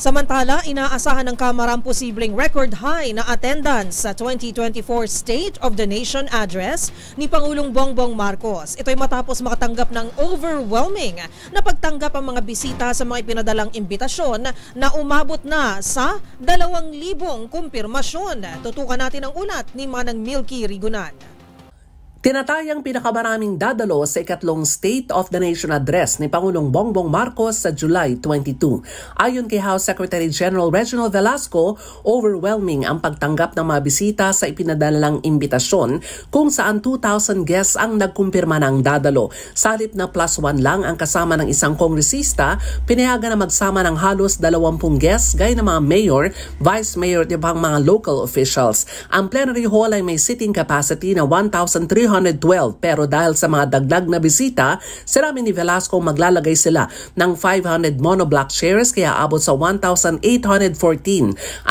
Samantala, inaasahan ng Kamara ang posibleng record high na attendance sa 2024 State of the Nation Address ni Pangulong Bongbong Marcos. Ito'y matapos makatanggap ng overwhelming na pagtanggap ang mga bisita sa mga ipinadalang imbitasyon na umabot na sa 2,000 kumpirmasyon. Tutukan natin ang ulat ni Manang Milky Rigunan. Tinatayang pinakamaraming dadalo sa ikatlong State of the Nation Address ni Pangulong Bongbong Marcos sa July 22. Ayon kay House Secretary General Reginald Velasco, overwhelming ang pagtanggap ng mga bisita sa ipinadalang imbitasyon kung saan 2,000 guests ang nagkumpirma ng dadalo. Sa halip na +1 lang ang kasama ng isang kongresista, pinayagan na magsama ng halos 20 guests gaya ng mga mayor, vice mayor at ibang mga local officials. Ang plenary hall ay may seating capacity na 1,312 pero dahil sa mga dagdag na bisita, sinabi ni Velasco maglalagay sila ng 500 monoblock chairs kaya abot sa 1,814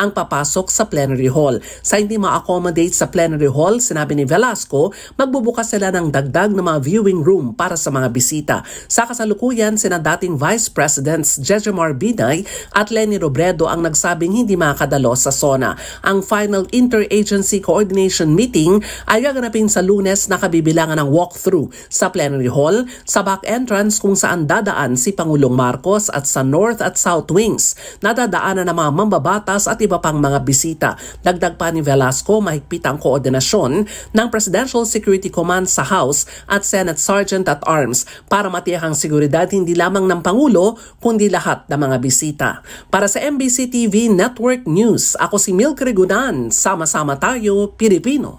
ang papasok sa plenary hall. Sa hindi ma-accommodate sa plenary hall, sinabi ni Velasco, magbubukas sila ng dagdag na mga viewing room para sa mga bisita. Sa kasalukuyan, sina dating Vice Presidents Jejomar Binay at Leni Robredo ang nagsabing hindi makadalo sa SONA. Ang final interagency coordination meeting ay gaganapin sa Lunes na kabibilangan ng walkthrough sa plenary hall, sa back entrance kung saan dadaan si Pangulong Marcos at sa north at south wings na dadaanan ng mga mambabatas at iba pang mga bisita. Dagdag pa ni Velasco, mahigpit ang koordinasyon ng Presidential Security Command sa House at Senate Sergeant at Arms para matiyak ang seguridad hindi lamang ng Pangulo kundi lahat ng mga bisita. Para sa MBC TV Network News, ako si Milky Rigunan. Sama-sama tayo, Pilipino.